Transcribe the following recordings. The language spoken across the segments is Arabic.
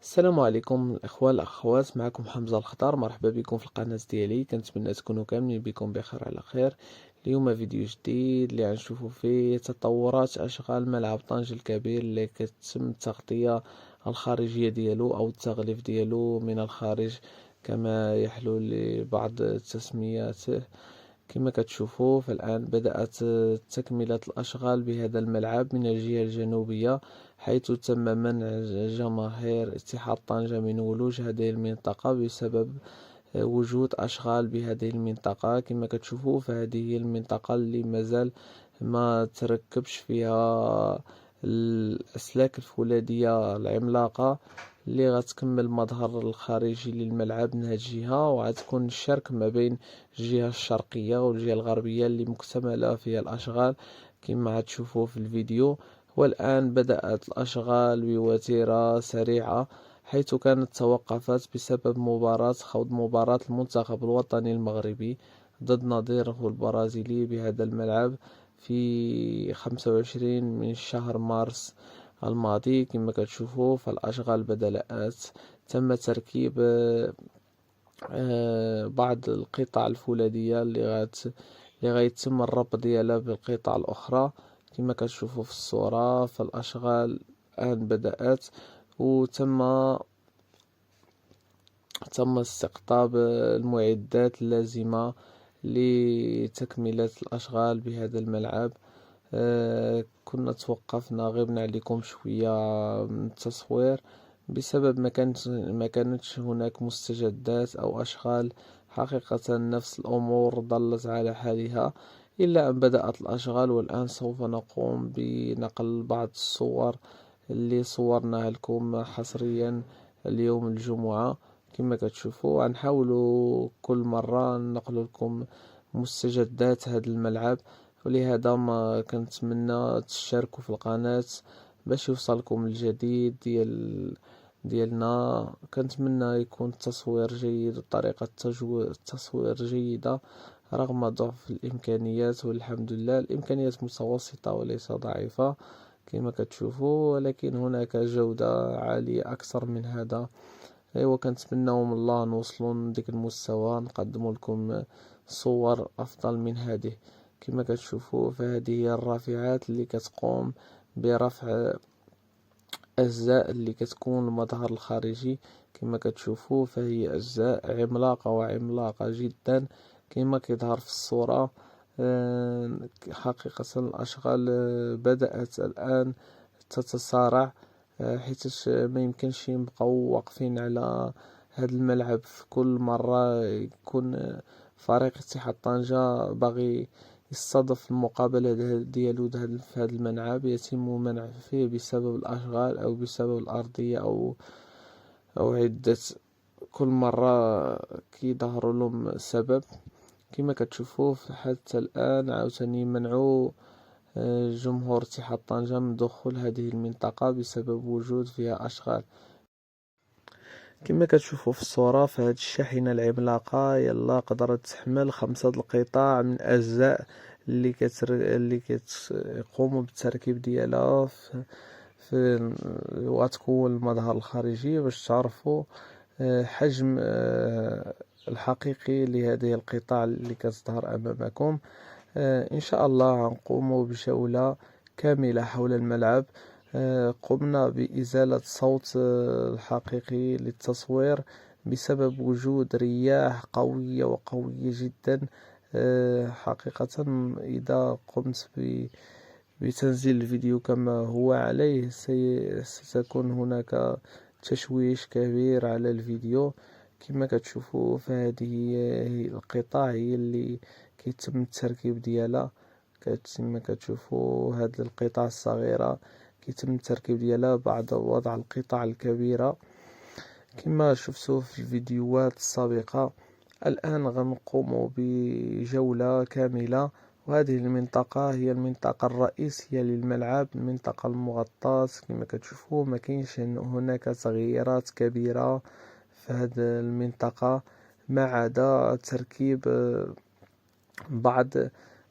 السلام عليكم الأخوة الأخوات، معكم حمزة الخضر. مرحبا بكم في القناة ديالي. كنتمنى تكونوا كاملين بكم بخير على خير. اليوم فيديو جديد اللي غنشوفوا فيه تطورات أشغال ملعب طنجة الكبير اللي كتم التغطية الخارجية ديالو أو التغليف ديالو من الخارج كما يحلو لبعض التسميات. كما كتشوفوا فالآن بدأت تكملة الأشغال بهذا الملعب من الجهة الجنوبية، حيث تم منع جماهير اتحاد طنجة من ولوج هذه المنطقة بسبب وجود أشغال بهذه المنطقة. كما كتشوفوا فهذه هي المنطقة اللي مازال ما تركبش فيها الأسلاك الفولاذية العملاقة اللي غتكمل المظهر الخارجي للملعب من هذه الجهة، وغتكون الشرك ما بين الجهة الشرقية والجهة الغربية اللي مكتملة فيها الأشغال كما غتشوفوا في الفيديو. والآن بدأت الأشغال بوتيرة سريعة، حيث كانت توقفت بسبب خوض مباراة المنتخب الوطني المغربي ضد نظيره البرازيلي بهذا الملعب في 25 من شهر مارس الماضي. كما كتشوفوا فالأشغال بدأت، تم تركيب بعض القطع الفولاذية اللي غيتم الربط ديالها بالقطع الأخرى. كما كتشوفوا في الصورة فالأشغال الآن بدأت، وتم استقطاب المعدات اللازمة لتكملة الأشغال بهذا الملعب. كنا توقفنا، غبنا عليكم شوية من التصوير بسبب ما كانتش هناك مستجدات أو أشغال. حقيقة نفس الأمور ظلت على حالها إلا أن بدأت الأشغال، والآن سوف نقوم بنقل بعض الصور اللي صورناها لكم حصريا اليوم الجمعة. كما كتشوفوا غنحاولوا كل مرة ننقل لكم مستجدات هذا الملعب، ولهذا ما كنتمنى تشتركوا في القناة باش يوصلكم الجديد ديالنا. كنتمنى يكون التصوير جيد وطريقة التصوير جيدة رغم ضعف الإمكانيات، والحمد لله الإمكانيات متوسطة وليس ضعيفة كما كتشوفوا، ولكن هناك جودة عالية أكثر من هذا. ايوا كنتمناو من الله نوصلوا لديك المستوى، نقدم لكم صور افضل من هذه. كما كتشوفوا فهذه هي الرافعات اللي كتقوم برفع اجزاء اللي كتكون المظهر الخارجي. كما كتشوفوا فهي اجزاء عملاقة وعملاقة جدا كما كيظهر في الصورة. حقيقة الاشغال بدأت الان تتسارع، حيت ما يمكنش نبقاو واقفين على هذا الملعب في كل مرة يكون فريق اتحاد طنجة باغي يستضيف المقابلة ديالو في هذا الملعب يتم منع فيه بسبب الأشغال أو بسبب الأرضية أو عدة. كل مرة كيظهر لهم سبب. كما كتشوفوا حتى الآن عاوتاني منعوا جمهور اتحاد طنجة من دخول هذه المنطقة بسبب وجود فيها أشغال. كما كتشوفوا في الصورة فهاد الشاحنة العملاقة يلا قدرت تحمل 5 القطاع من أجزاء اللي كتقوم بالتركيب ديالها وتكون المظهر الخارجي باش تعرفوا حجم الحقيقي لهذه القطع اللي كتظهر أمامكم. إن شاء الله غنقوم بجولة كاملة حول الملعب. قمنا بإزالة الصوت الحقيقي للتصوير بسبب وجود رياح قوية وقوية جدا. حقيقة إذا قمت بتنزيل الفيديو كما هو عليه ستكون هناك تشويش كبير على الفيديو. كما كتشوفوا فهذه هي القطع هي اللي كيتم التركيب ديالها. كما كتشوفوا هذه القطع الصغيرة كيتم التركيب ديالها بعد وضع القطع الكبيرة كما شفتوا في الفيديوهات السابقة. الآن غنقوم بجولة كاملة، وهذه المنطقة هي المنطقة الرئيسية للملعب، المنطقة المغطاة. كما كتشوفوا ما كاينش هناك تغييرات كبيرة في هذه المنطقة ما عدا تركيب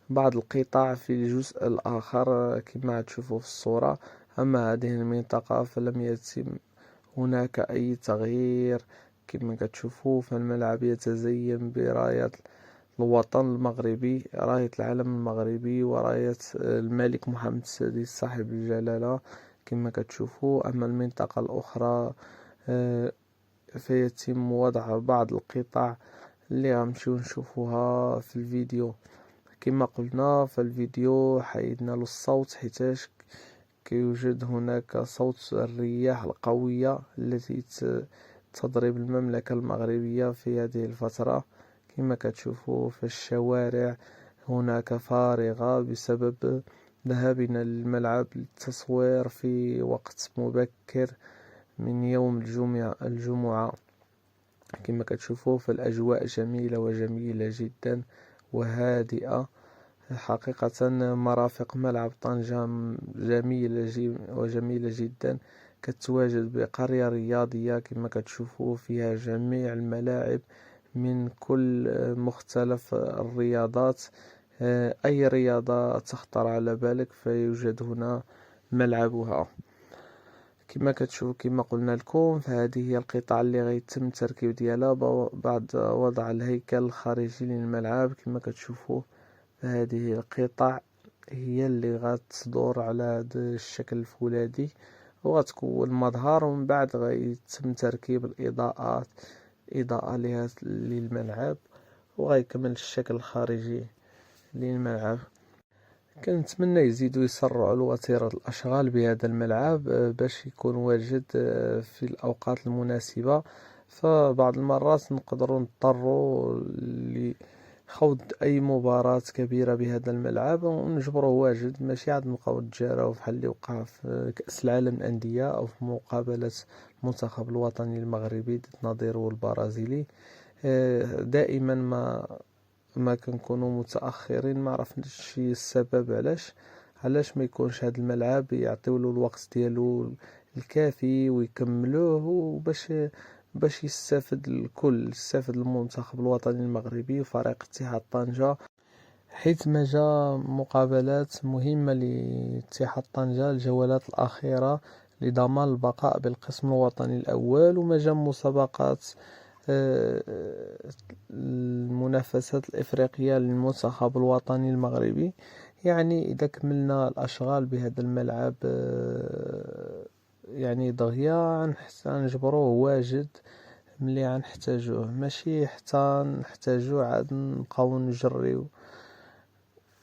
بعض القطع في الجزء الآخر كما تشوفوا في الصورة. أما هذه المنطقة فلم يتم هناك أي تغيير. كما كتشوفوا فالملعب يتزين براية الوطن المغربي، راية العلم المغربي وراية الملك محمد السادس صاحب الجلالة كما كتشوفوا. أما المنطقة الأخرى فيتم وضع بعض القطع اللي غنمشيو نشوفوها في الفيديو. كما قلنا فالفيديو حيدنا له الصوت حيتاش كيوجد هناك صوت الرياح القوية التي تضرب المملكة المغربية في هذه الفترة. كما كتشوفوا في الشوارع هناك فارغة بسبب ذهابنا للملعب للتصوير في وقت مبكر من يوم الجمعة. كما كتشوفوا فالأجواء جميلة وجميلة جدا وهادئة حقيقة. مرافق ملعب طنجة جميلة وجميلة جدا، كتواجد بقرية رياضية كما كتشوفوا فيها جميع الملاعب من كل مختلف الرياضات. أي رياضة تخطر على بالك فيوجد هنا ملعبها. كما كتشوفوا كما قلنا لكم فهذه هي القطع اللي غيتم التركيب ديالها بعد وضع الهيكل الخارجي للملعب. كما كتشوفوا هذه القطع هي اللي غتصدر على هذا الشكل الفولاذي وغتكون مظهر، ومن بعد غيتم تركيب إضاءة للملعب وغيكمل الشكل الخارجي للملعب. كنتمنى يزيدوا يسرعوا الوتيرة الأشغال بهذا الملعب باش يكون واجد في الأوقات المناسبة. فبعض المرات نقدروا نضطروا لخوض أي مباراة كبيرة بهذا الملعب ونجبروه واجد، ماشي عاد نبقاو نتجاراو بحال اللي وقع في كأس العالم الأندية أو في مقابلة المنتخب الوطني المغربي ضد نظيره البرازيلي. دائما ما كنكونوا متأخرين، ما عرفناش السبب علاش ما يكونش هذا الملعب يعطيو له الوقت ديالو الكافي ويكملوه باش يستافد الكل، يستافد المنتخب الوطني المغربي وفريق اتحاد طنجة، حيث ما جا مقابلات مهمة لاتحاد طنجة الجولات الأخيرة لضمان البقاء بالقسم الوطني الأول، وما جا مسابقات المنافسات الإفريقية للمنتخب الوطني المغربي. يعني إذا كملنا الأشغال بهذا الملعب يعني دغيا غنجبروه واجد ملي غنحتاجوه، ماشي حتى نحتاجوه عاد نبقاو نجريو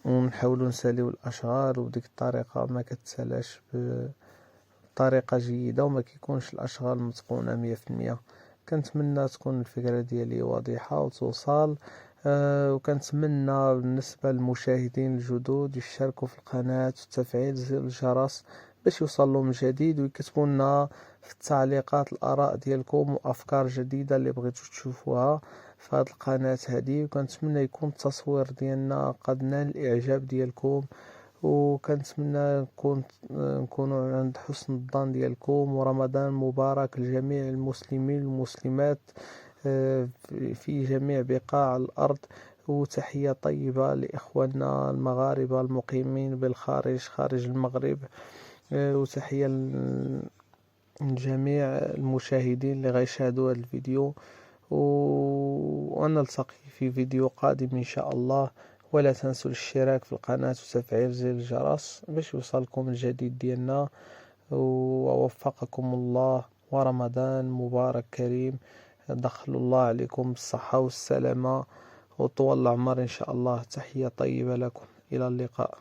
ونحاولوا نساليو الأشغال، وبديك الطريقة ما كتسالاش بطريقة جيدة وما كيكونش الأشغال متقونة 100%. كنتمنى تكون الفكرة ديالي واضحة وتوصل. وكنتمنى بالنسبة للمشاهدين الجدد يشتركوا في القناة وتفعيل زر الجرس باش يوصل لهم الجديد، ويكتبوا لنا في التعليقات الآراء ديالكم وأفكار جديدة اللي بغيتو تشوفوها في هذه القناة هذه. وكنتمنى يكون التصوير ديالنا قد نال الإعجاب ديالكم، وكنتمنى نكونوا عند حسن الظن ديالكم، ورمضان مبارك لجميع المسلمين والمسلمات في جميع بقاع الأرض. وتحية طيبة لإخواننا المغاربة المقيمين بالخارج خارج المغرب، وتحية لجميع المشاهدين اللي غيشاهدوا هذا الفيديو، ونلتقي في فيديو قادم إن شاء الله. ولا تنسوا الاشتراك في القناة وتفعيل زر الجرس باش يوصلكم الجديد ديالنا، ووفقكم الله، ورمضان مبارك كريم. دخل الله عليكم بالصحة والسلامة وطول العمر إن شاء الله. تحية طيبة لكم، إلى اللقاء.